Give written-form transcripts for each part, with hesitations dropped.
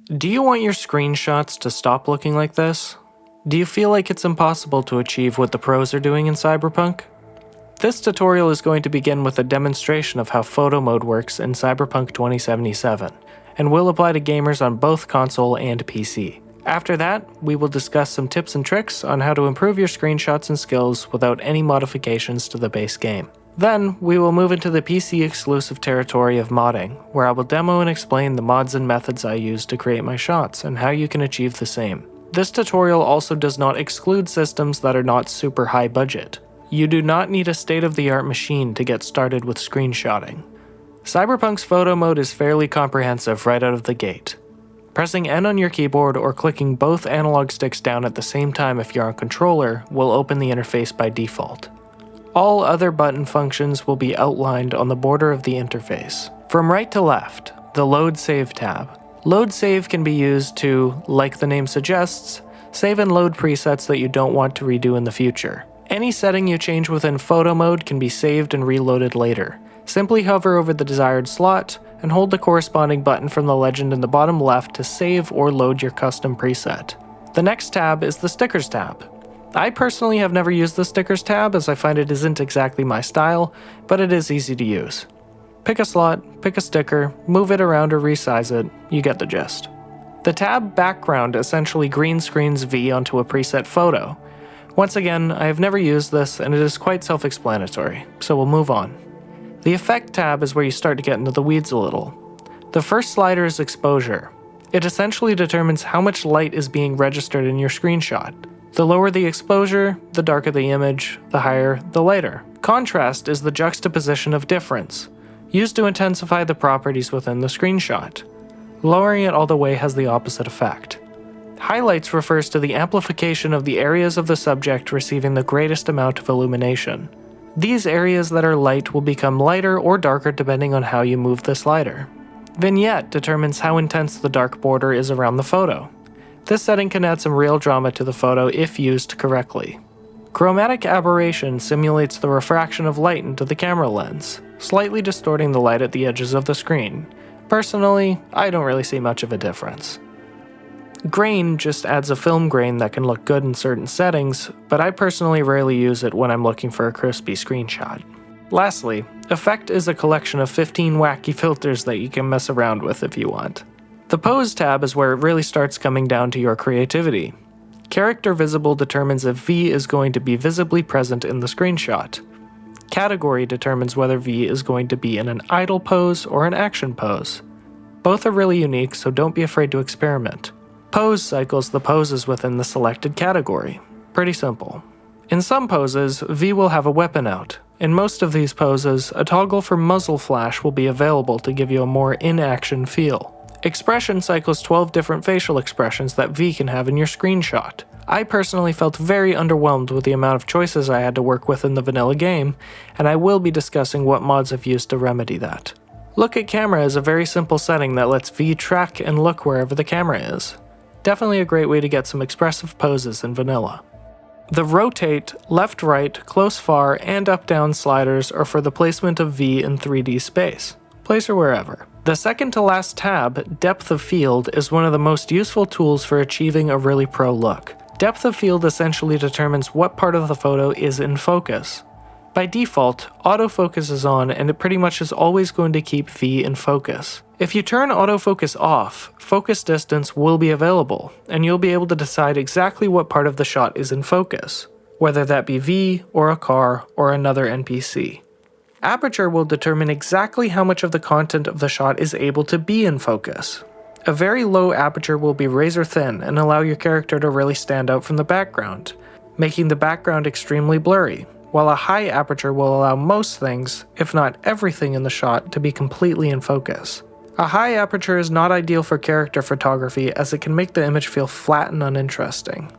Do you want your screenshots to stop looking like this? Do you feel like it's impossible to achieve what the pros are doing in Cyberpunk? This tutorial is going to begin with a demonstration of how photo mode works in Cyberpunk 2077, and will apply to gamers on both console and PC. After that, we will discuss some tips and tricks on how to improve your screenshots and skills without any modifications to the base game. Then, we will move into the PC exclusive territory of modding, where I will demo and explain the mods and methods I use to create my shots and how you can achieve the same. This tutorial also does not exclude systems that are not super high budget. You do not need a state-of-the-art machine to get started with screenshotting. Cyberpunk's photo mode is fairly comprehensive right out of the gate. Pressing N on your keyboard or clicking both analog sticks down at the same time if you're on controller will open the interface by default. All other button functions will be outlined on the border of the interface. From right to left, the Load Save tab. Load Save can be used to, like the name suggests, save and load presets that you don't want to redo in the future. Any setting you change within photo mode can be saved and reloaded later. Simply hover over the desired slot and hold the corresponding button from the legend in the bottom left to save or load your custom preset. The next tab is the Stickers tab. I personally have never used the Stickers tab as I find it isn't exactly my style, but it is easy to use. Pick a slot, pick a sticker, move it around or resize it, you get the gist. The tab Background essentially green screens V onto a preset photo. Once again, I have never used this and it is quite self-explanatory, so we'll move on. The Effect tab is where you start to get into the weeds a little. The first slider is Exposure. It essentially determines how much light is being registered in your screenshot. The lower the exposure, the darker the image, the higher, the lighter. Contrast is the juxtaposition of difference, used to intensify the properties within the screenshot. Lowering it all the way has the opposite effect. Highlights refers to the amplification of the areas of the subject receiving the greatest amount of illumination. These areas that are light will become lighter or darker depending on how you move the slider. Vignette determines how intense the dark border is around the photo. This setting can add some real drama to the photo if used correctly. Chromatic aberration simulates the refraction of light into the camera lens, slightly distorting the light at the edges of the screen. Personally, I don't really see much of a difference. Grain just adds a film grain that can look good in certain settings, but I personally rarely use it when I'm looking for a crispy screenshot. Lastly, Effect is a collection of 15 wacky filters that you can mess around with if you want. The Pose tab is where it really starts coming down to your creativity. Character Visible determines if V is going to be visibly present in the screenshot. Category determines whether V is going to be in an idle pose or an action pose. Both are really unique, so don't be afraid to experiment. Pose cycles the poses within the selected category. Pretty simple. In some poses, V will have a weapon out. In most of these poses, a toggle for muzzle flash will be available to give you a more in-action feel. Expression cycles 12 different facial expressions that V can have in your screenshot. I personally felt very underwhelmed with the amount of choices I had to work with in the vanilla game, and I will be discussing what mods I've used to remedy that. Look at Camera is a very simple setting that lets V track and look wherever the camera is. Definitely a great way to get some expressive poses in vanilla. The Rotate, Left Right, Close Far, and Up Down sliders are for the placement of V in 3D space. Place her wherever. The second to last tab, Depth of Field, is one of the most useful tools for achieving a really pro look. Depth of Field essentially determines what part of the photo is in focus. By default, autofocus is on and it pretty much is always going to keep V in focus. If you turn autofocus off, focus distance will be available, and you'll be able to decide exactly what part of the shot is in focus, whether that be V, or a car, or another NPC. Aperture will determine exactly how much of the content of the shot is able to be in focus. A very low aperture will be razor thin and allow your character to really stand out from the background, making the background extremely blurry, while a high aperture will allow most things, if not everything in the shot, to be completely in focus. A high aperture is not ideal for character photography as it can make the image feel flat and uninteresting.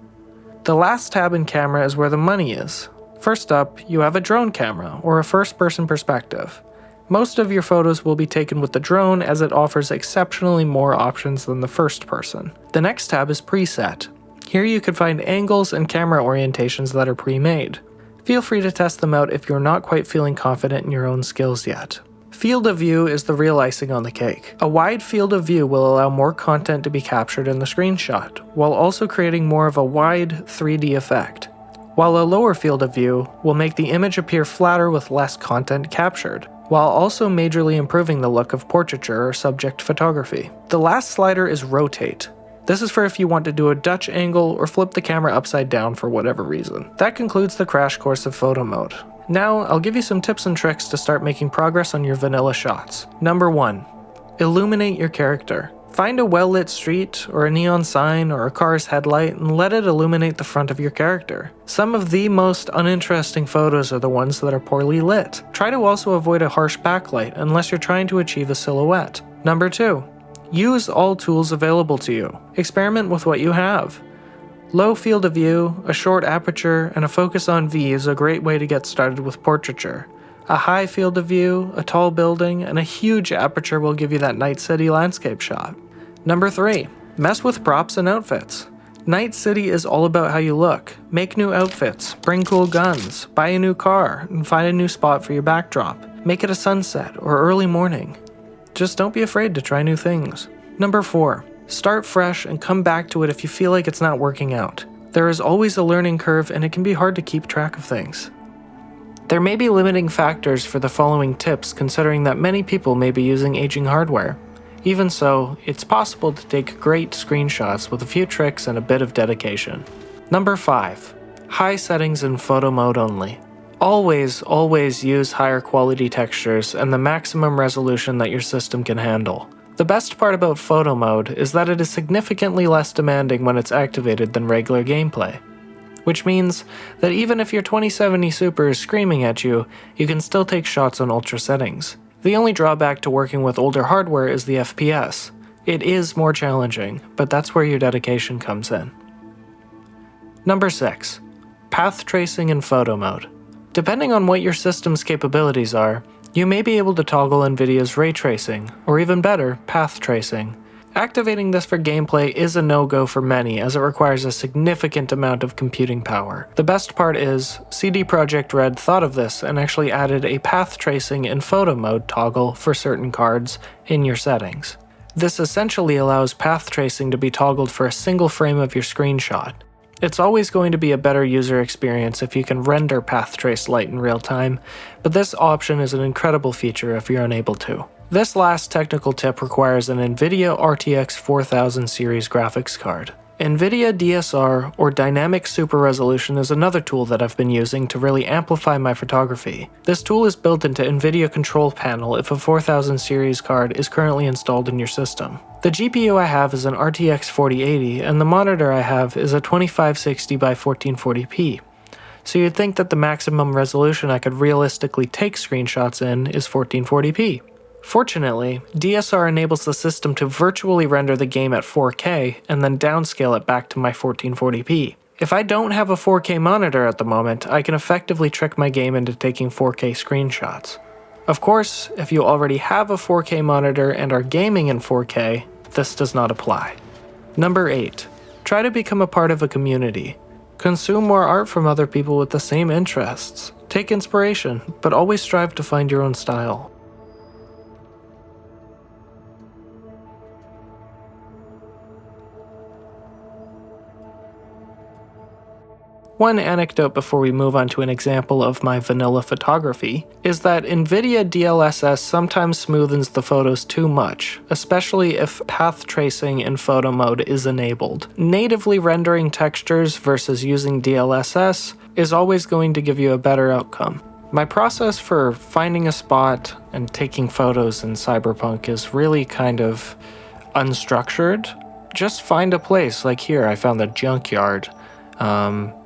The last tab in Camera is where the money is. First up, you have a drone camera, or a first-person perspective. Most of your photos will be taken with the drone as it offers exceptionally more options than the first person. The next tab is Preset. Here you can find angles and camera orientations that are pre-made. Feel free to test them out if you're not quite feeling confident in your own skills yet. Field of view is the real icing on the cake. A wide field of view will allow more content to be captured in the screenshot, while also creating more of a wide 3D effect. While a lower field of view will make the image appear flatter with less content captured, while also majorly improving the look of portraiture or subject photography. The last slider is rotate. This is for if you want to do a Dutch angle or flip the camera upside down for whatever reason. That concludes the crash course of photo mode. Now, I'll give you some tips and tricks to start making progress on your vanilla shots. Number 1. Illuminate your character. Find a well-lit street, or a neon sign, or a car's headlight, and let it illuminate the front of your character. Some of the most uninteresting photos are the ones that are poorly lit. Try to also avoid a harsh backlight unless you're trying to achieve a silhouette. Number 2. Use all tools available to you. Experiment with what you have. Low field of view, a short aperture, and a focus on V is a great way to get started with portraiture. A high field of view, a tall building, and a huge aperture will give you that night city landscape shot. Number 3. Mess with props and outfits. Night City is all about how you look. Make new outfits, bring cool guns, buy a new car, and find a new spot for your backdrop. Make it a sunset or early morning. Just don't be afraid to try new things. Number 4. Start fresh and come back to it if you feel like it's not working out. There is always a learning curve and it can be hard to keep track of things. There may be limiting factors for the following tips considering that many people may be using aging hardware. Even so, it's possible to take great screenshots with a few tricks and a bit of dedication. Number 5. High settings in photo mode only. Always use higher quality textures and the maximum resolution that your system can handle. The best part about photo mode is that it is significantly less demanding when it's activated than regular gameplay. Which means that even if your 2070 Super is screaming at you, you can still take shots on ultra settings. The only drawback to working with older hardware is the FPS. It is more challenging, but that's where your dedication comes in. Number 6. Path tracing in photo mode. Depending on what your system's capabilities are, you may be able to toggle NVIDIA's ray tracing, or even better, path tracing. Activating this for gameplay is a no-go for many as it requires a significant amount of computing power. The best part is, CD Projekt Red thought of this and actually added a path tracing in photo mode toggle for certain cards in your settings. This essentially allows path tracing to be toggled for a single frame of your screenshot. It's always going to be a better user experience if you can render path trace light in real time, but this option is an incredible feature if you're unable to. This last technical tip requires an NVIDIA RTX 4000 series graphics card. NVIDIA DSR, or Dynamic Super Resolution, is another tool that I've been using to really amplify my photography. This tool is built into NVIDIA Control Panel if a 4000 series card is currently installed in your system. The GPU I have is an RTX 4080, and the monitor I have is a 2560 by 1440p. So you'd think that the maximum resolution I could realistically take screenshots in is 1440p. Fortunately, DSR enables the system to virtually render the game at 4K and then downscale it back to my 1440p. If I don't have a 4K monitor at the moment, I can effectively trick my game into taking 4K screenshots. Of course, if you already have a 4K monitor and are gaming in 4K, this does not apply. Number 8. Try to become a part of a community. Consume more art from other people with the same interests. Take inspiration, but always strive to find your own style. One anecdote before we move on to an example of my vanilla photography is that NVIDIA DLSS sometimes smoothens the photos too much, especially if path tracing in photo mode is enabled. Natively rendering textures versus using DLSS is always going to give you a better outcome. My process for finding a spot and taking photos in Cyberpunk is really kind of unstructured. Just find a place, like here I found the junkyard.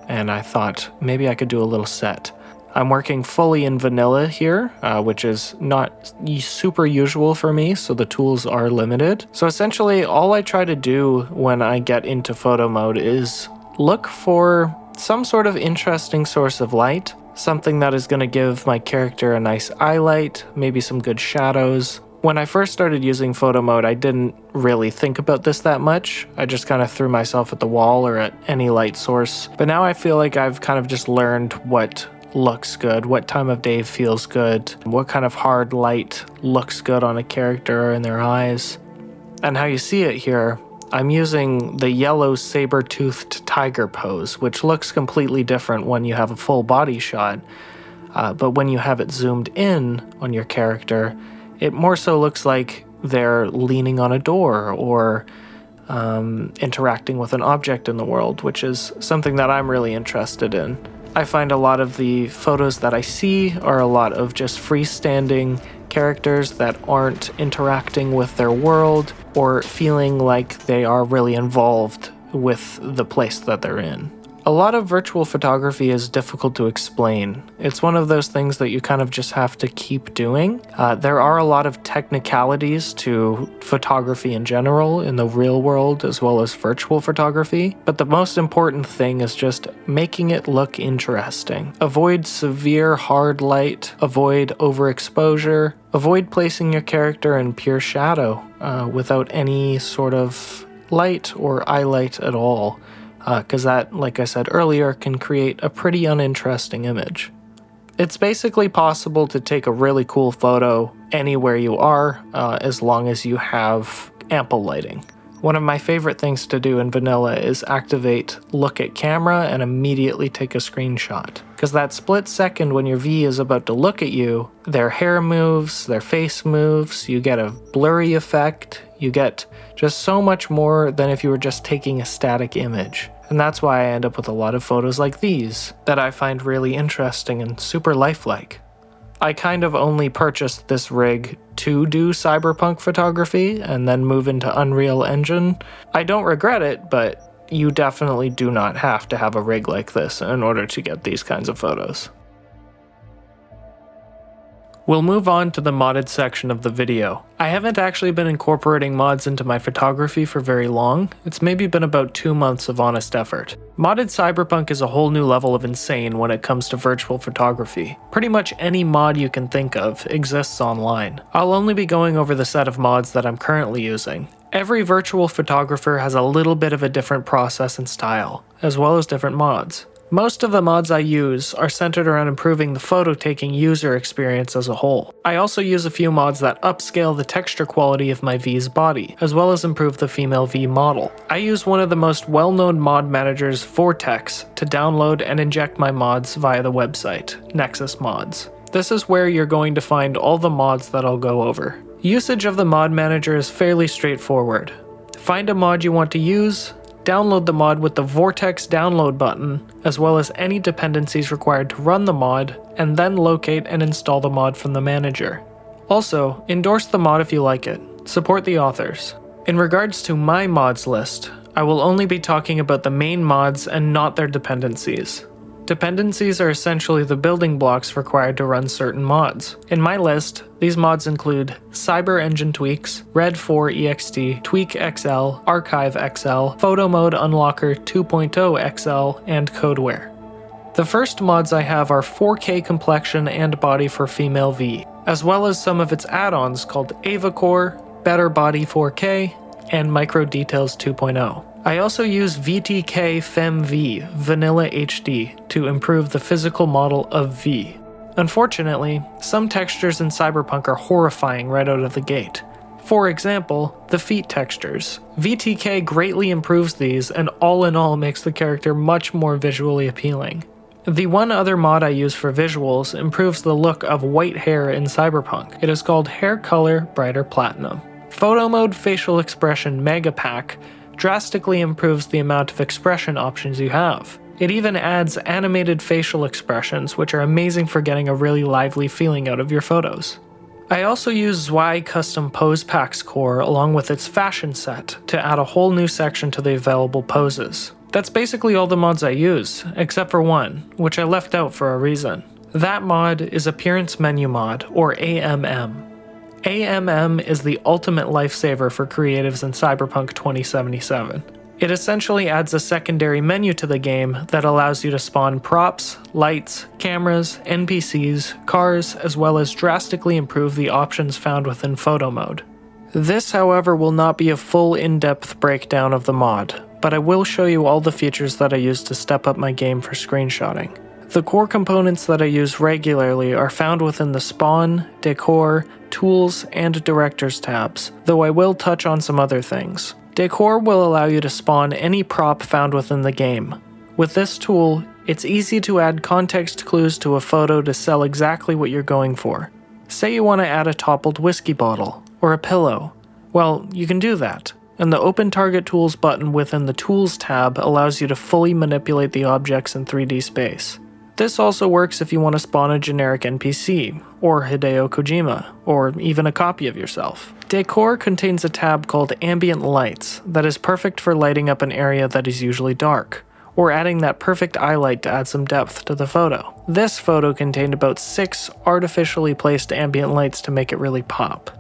And I thought maybe I could do a little set. I'm working fully in vanilla here, which is not super usual for me, so the tools are limited. So essentially, all I try to do when I get into photo mode is look for some sort of interesting source of light, something that is going to give my character a nice eye light, maybe some good shadows. When I first started using photo mode, I didn't really think about this that much. I just kind of threw myself at the wall or at any light source. But now I feel like I've kind of just learned what looks good, what time of day feels good, what kind of hard light looks good on a character in their eyes. And how you see it here, I'm using the yellow saber-toothed tiger pose, which looks completely different when you have a full body shot. But when you have it zoomed in on your character, it more so looks like they're leaning on a door or interacting with an object in the world, which is something that I'm really interested in. I find a lot of the photos that I see are a lot of just freestanding characters that aren't interacting with their world or feeling like they are really involved with the place that they're in. A lot of virtual photography is difficult to explain. It's one of those things that you kind of just have to keep doing. There are a lot of technicalities to photography in general in the real world as well as virtual photography, but the most important thing is just making it look interesting. Avoid severe hard light, avoid overexposure, avoid placing your character in pure shadow without any sort of light or eye light at all. Because that, like I said earlier, can create a pretty uninteresting image. It's basically possible to take a really cool photo anywhere you are, as long as you have ample lighting. One of my favorite things to do in vanilla is activate look at camera and immediately take a screenshot. Because that split second when your V is about to look at you, their hair moves, their face moves, you get a blurry effect, you get just so much more than if you were just taking a static image. And that's why I end up with a lot of photos like these that I find really interesting and super lifelike. I kind of only purchased this rig to do cyberpunk photography and then move into Unreal Engine. I don't regret it, but you definitely do not have to have a rig like this in order to get these kinds of photos. We'll move on to the modded section of the video. I haven't actually been incorporating mods into my photography for very long. It's maybe been about 2 months of honest effort. Modded Cyberpunk is a whole new level of insane when it comes to virtual photography. Pretty much any mod you can think of exists online. I'll only be going over the set of mods that I'm currently using. Every virtual photographer has a little bit of a different process and style, as well as different mods. Most of the mods I use are centered around improving the photo-taking user experience as a whole. I also use a few mods that upscale the texture quality of my V's body, as well as improve the female V model. I use one of the most well-known mod managers, Vortex, to download and inject my mods via the website, Nexus Mods. This is where you're going to find all the mods that I'll go over. Usage of the mod manager is fairly straightforward. Find a mod you want to use, download the mod with the Vortex download button, as well as any dependencies required to run the mod, and then locate and install the mod from the manager. Also, endorse the mod if you like it. Support the authors. In regards to my mods list, I will only be talking about the main mods and not their dependencies. Dependencies are essentially the building blocks required to run certain mods. In my list, these mods include Cyber Engine Tweaks, Red 4 EXT, Tweak XL, Archive XL, Photo Mode Unlocker 2.0 XL, and Codeware. The first mods I have are 4K complexion and body for female V, as well as some of its add-ons called AvaCore, Better Body 4K, and Micro Details 2.0. I also use VTK FemV Vanilla HD to improve the physical model of V. Unfortunately, some textures in Cyberpunk are horrifying right out of the gate. For example, the feet textures. VTK greatly improves these and all in all makes the character much more visually appealing. The one other mod I use for visuals improves the look of white hair in Cyberpunk. It is called Hair Color Brighter Platinum. Photo Mode Facial Expression Mega Pack drastically improves the amount of expression options you have. It even adds animated facial expressions, which are amazing for getting a really lively feeling out of your photos. I also use Zwei Custom Pose Packs core along with its fashion set to add a whole new section to the available poses. That's basically all the mods I use, except for one, which I left out for a reason. That mod is Appearance Menu Mod, or AMM. AMM is the ultimate lifesaver for creatives in Cyberpunk 2077. It essentially adds a secondary menu to the game that allows you to spawn props, lights, cameras, NPCs, cars, as well as drastically improve the options found within photo mode. This, however, will not be a full in-depth breakdown of the mod, but I will show you all the features that I use to step up my game for screenshotting. The core components that I use regularly are found within the Spawn, Decor, Tools, and Directors tabs, though I will touch on some other things. Decor will allow you to spawn any prop found within the game. With this tool, it's easy to add context clues to a photo to sell exactly what you're going for. Say you want to add a toppled whiskey bottle, or a pillow. Well, you can do that, and the Open Target Tools button within the Tools tab allows you to fully manipulate the objects in 3D space. This also works if you want to spawn a generic NPC, or Hideo Kojima, or even a copy of yourself. Decor contains a tab called Ambient Lights that is perfect for lighting up an area that is usually dark, or adding that perfect eye light to add some depth to the photo. This photo contained about 6 artificially placed ambient lights to make it really pop.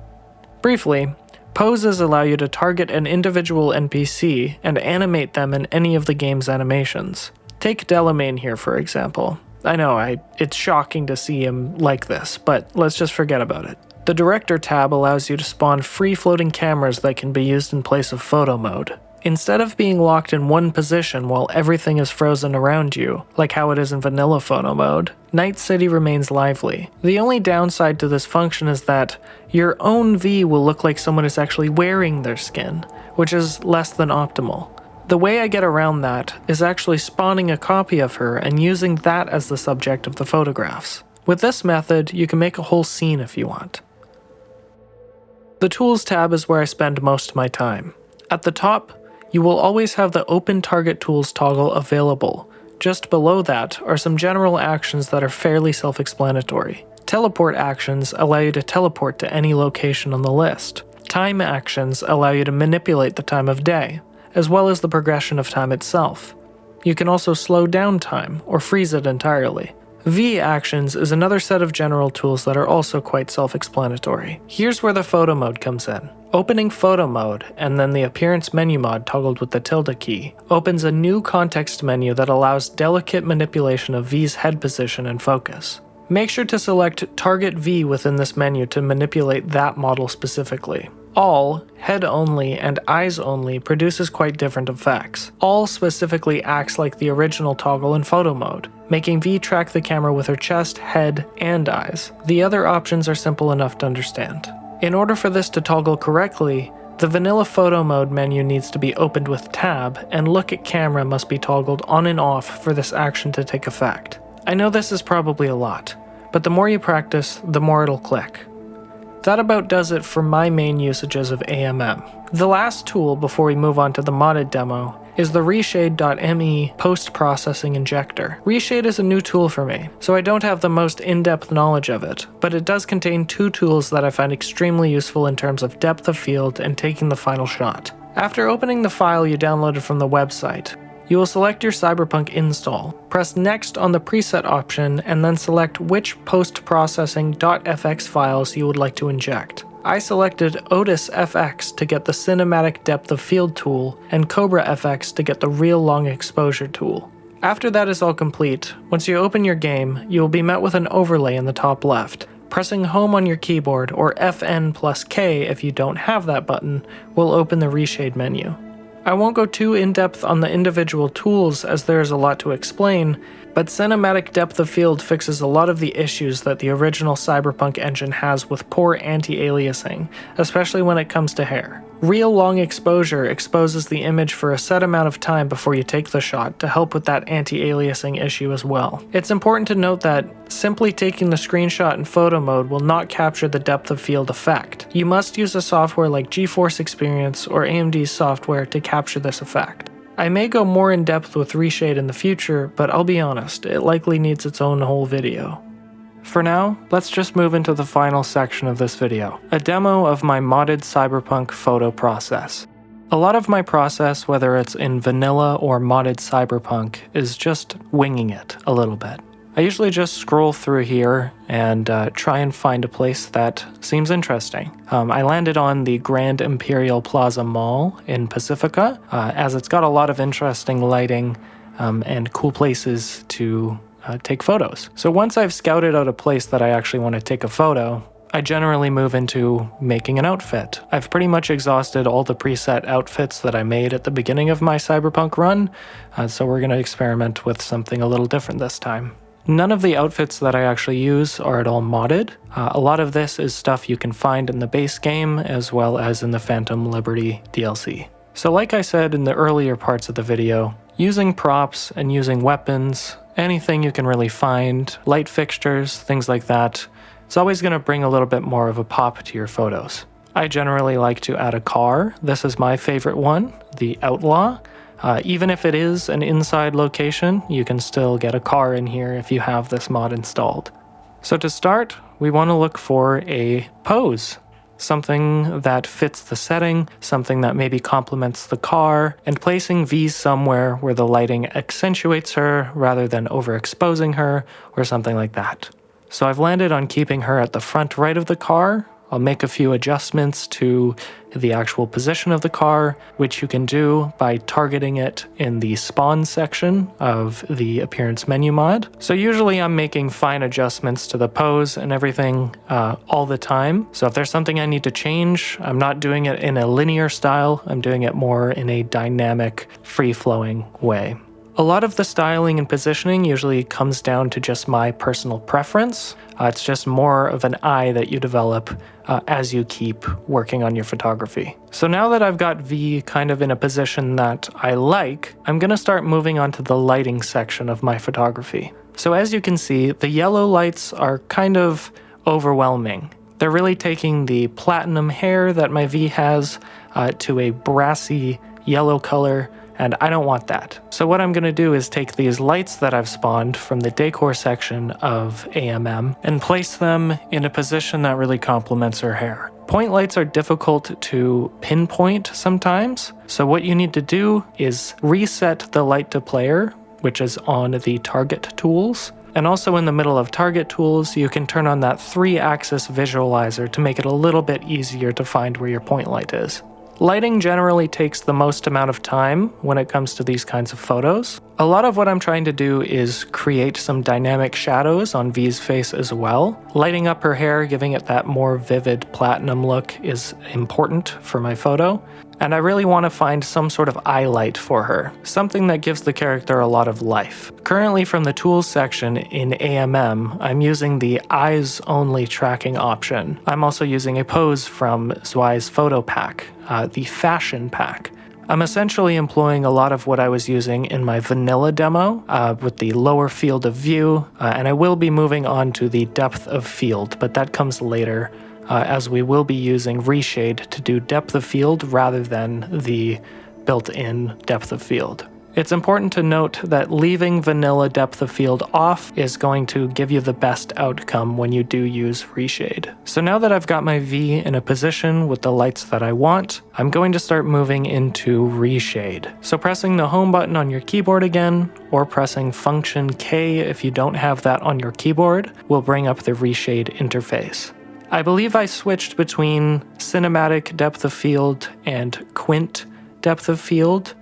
Briefly, poses allow you to target an individual NPC and animate them in any of the game's animations. Take Delamain here for example. I know, it's shocking to see him like this, but let's just forget about it. The Director tab allows you to spawn free-floating cameras that can be used in place of photo mode. Instead of being locked in one position while everything is frozen around you, like how it is in vanilla photo mode, Night City remains lively. The only downside to this function is that your own V will look like someone is actually wearing their skin, which is less than optimal. The way I get around that is actually spawning a copy of her and using that as the subject of the photographs. With this method, you can make a whole scene if you want. The Tools tab is where I spend most of my time. At the top, you will always have the Open Target Tools toggle available. Just below that are some general actions that are fairly self-explanatory. Teleport actions allow you to teleport to any location on the list. Time actions allow you to manipulate the time of day, as well as the progression of time itself. You can also slow down time, or freeze it entirely. V actions is another set of general tools that are also quite self-explanatory. Here's where the photo mode comes in. Opening photo mode, and then the appearance menu mod toggled with the tilde key, opens a new context menu that allows delicate manipulation of V's head position and focus. Make sure to select Target V within this menu to manipulate that model specifically. All, head only, and eyes only produces quite different effects. All specifically acts like the original toggle in photo mode, making V track the camera with her chest, head, and eyes. The other options are simple enough to understand. In order for this to toggle correctly, the vanilla photo mode menu needs to be opened with tab, and look at camera must be toggled on and off for this action to take effect. I know this is probably a lot, but the more you practice, the more it'll click. That about does it for my main usages of AMM. The last tool before we move on to the modded demo is the Reshade.me post-processing injector. Reshade is a new tool for me, so I don't have the most in-depth knowledge of it, but it does contain 2 tools that I find extremely useful in terms of depth of field and taking the final shot. After opening the file you downloaded from the website, you will select your Cyberpunk install, press Next on the preset option, and then select which post-processing.fx files you would like to inject. I selected Otis FX to get the Cinematic Depth of Field tool, and Cobra FX to get the Real Long Exposure tool. After that is all complete, once you open your game, you will be met with an overlay in the top left. Pressing Home on your keyboard, or FN plus K if you don't have that button, will open the Reshade menu. I won't go too in-depth on the individual tools as there is a lot to explain, but Cinematic Depth of Field fixes a lot of the issues that the original Cyberpunk engine has with poor anti-aliasing, especially when it comes to hair. Real Long Exposure exposes the image for a set amount of time before you take the shot to help with that anti-aliasing issue as well. It's important to note that simply taking the screenshot in photo mode will not capture the depth of field effect. You must use a software like GeForce Experience or AMD's software to capture this effect. I may go more in depth with Reshade in the future, but I'll be honest, it likely needs its own whole video. For now, let's just move into the final section of this video, a demo of my modded Cyberpunk photo process. A lot of my process, whether it's in vanilla or modded Cyberpunk, is just winging it a little bit. I usually just scroll through here and try and find a place that seems interesting. I landed on the Grand Imperial Plaza Mall in Pacifica, as it's got a lot of interesting lighting and cool places to take photos. So once I've scouted out a place that I actually want to take a photo, I generally move into making an outfit. I've pretty much exhausted all the preset outfits that I made at the beginning of my Cyberpunk run, so we're going to experiment with something a little different this time. None of the outfits that I actually use are at all modded. A lot of this is stuff you can find in the base game as well as in the Phantom Liberty DLC. So like I said in the earlier parts of the video, using props and using weapons, anything you can really find, light fixtures, things like that, it's always going to bring a little bit more of a pop to your photos. I generally like to add a car. This is my favorite one, the Outlaw. Even if it is an inside location, you can still get a car in here if you have this mod installed. So to start, we want to look for a pose. Something that fits the setting, something that maybe complements the car, and placing V somewhere where the lighting accentuates her rather than overexposing her, or something like that. So I've landed on keeping her at the front right of the car. I'll make a few adjustments to the actual position of the car, which you can do by targeting it in the spawn section of the appearance menu mod. So usually I'm making fine adjustments to the pose and everything all the time. So if there's something I need to change, I'm not doing it in a linear style, I'm doing it more in a dynamic, free-flowing way. A lot of the styling and positioning usually comes down to just my personal preference. It's just more of an eye that you develop as you keep working on your photography. So now that I've got V kind of in a position that I like, I'm going to start moving on to the lighting section of my photography. So as you can see, the yellow lights are kind of overwhelming. They're really taking the platinum hair that my V has to a brassy yellow color, and I don't want that. So what I'm going to do is take these lights that I've spawned from the decor section of AMM and place them in a position that really complements her hair. Point lights are difficult to pinpoint sometimes, so what you need to do is reset the light to player, which is on the target tools. And also in the middle of target tools, you can turn on that 3-axis visualizer to make it a little bit easier to find where your point light is. Lighting generally takes the most amount of time when it comes to these kinds of photos. A lot of what I'm trying to do is create some dynamic shadows on V's face as well. Lighting up her hair, giving it that more vivid platinum look is important for my photo. And I really want to find some sort of eye light for her, something that gives the character a lot of life. Currently from the tools section in AMM, I'm using the eyes only tracking option. I'm also using a pose from Zwei's photo pack, the fashion pack. I'm essentially employing a lot of what I was using in my vanilla demo with the lower field of view, and I will be moving on to the depth of field, but that comes later. As we will be using Reshade to do depth of field rather than the built-in depth of field. It's important to note that leaving vanilla depth of field off is going to give you the best outcome when you do use Reshade. So now that I've got my V in a position with the lights that I want, I'm going to start moving into Reshade. So pressing the home button on your keyboard again, or pressing Function K if you don't have that on your keyboard, will bring up the Reshade interface. I believe I switched between cinematic depth of field and quint depth of field,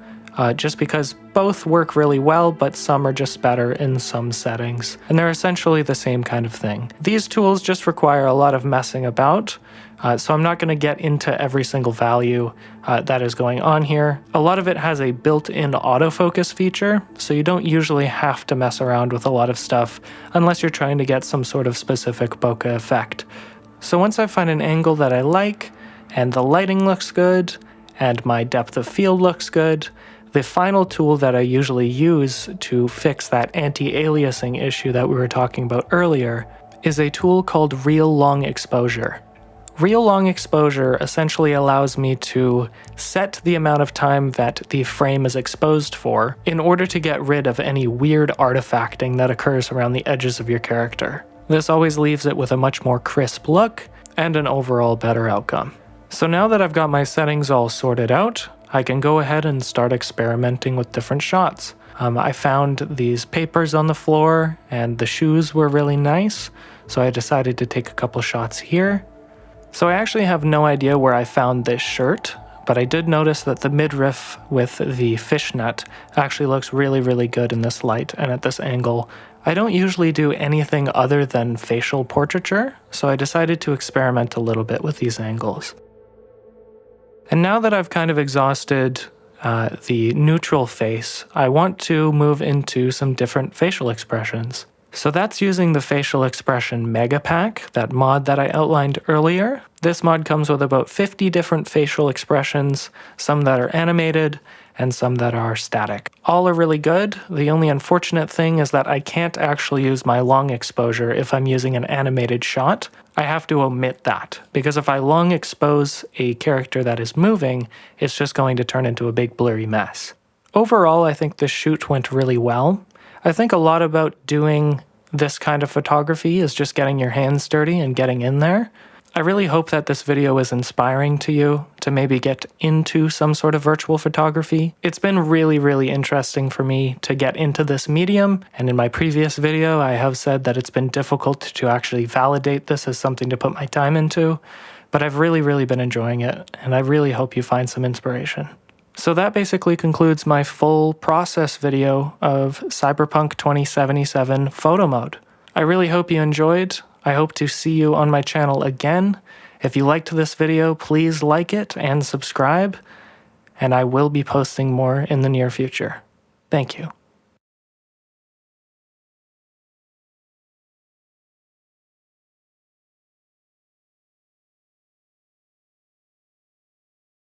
just because both work really well, but some are just better in some settings, and they're essentially the same kind of thing. These tools just require a lot of messing about, so I'm not going to get into every single value that is going on here. A lot of it has a built-in autofocus feature, so you don't usually have to mess around with a lot of stuff unless you're trying to get some sort of specific bokeh effect. So once I find an angle that I like, and the lighting looks good, and my depth of field looks good, the final tool that I usually use to fix that anti-aliasing issue that we were talking about earlier is a tool called Real Long Exposure. Real Long Exposure essentially allows me to set the amount of time that the frame is exposed for in order to get rid of any weird artifacting that occurs around the edges of your character. This always leaves it with a much more crisp look and an overall better outcome. So now that I've got my settings all sorted out, I can go ahead and start experimenting with different shots. I found these papers on the floor and the shoes were really nice, so I decided to take a couple shots here. So I actually have no idea where I found this shirt, but I did notice that the midriff with the fishnet actually looks really, really good in this light and at this angle. I don't usually do anything other than facial portraiture, so I decided to experiment a little bit with these angles. And now that I've kind of exhausted the neutral face, I want to move into some different facial expressions. So that's using the facial expression mega pack, that mod that I outlined earlier. This mod comes with about 50 different facial expressions, some that are animated and some that are static. All are really good. The only unfortunate thing is that I can't actually use my long exposure if I'm using an animated shot. I have to omit that, because if I long expose a character that is moving, it's just going to turn into a big blurry mess. Overall, I think this shoot went really well. I think a lot about doing this kind of photography is just getting your hands dirty and getting in there. I really hope that this video is inspiring to you to maybe get into some sort of virtual photography. It's been really interesting for me to get into this medium, and in my previous video I have said that it's been difficult to actually validate this as something to put my time into, but I've really been enjoying it, and I really hope you find some inspiration. So that basically concludes my full process video of Cyberpunk 2077 photo mode. I really hope you enjoyed. I hope to see you on my channel again. If you liked this video, please like it and subscribe, and I will be posting more in the near future. Thank you.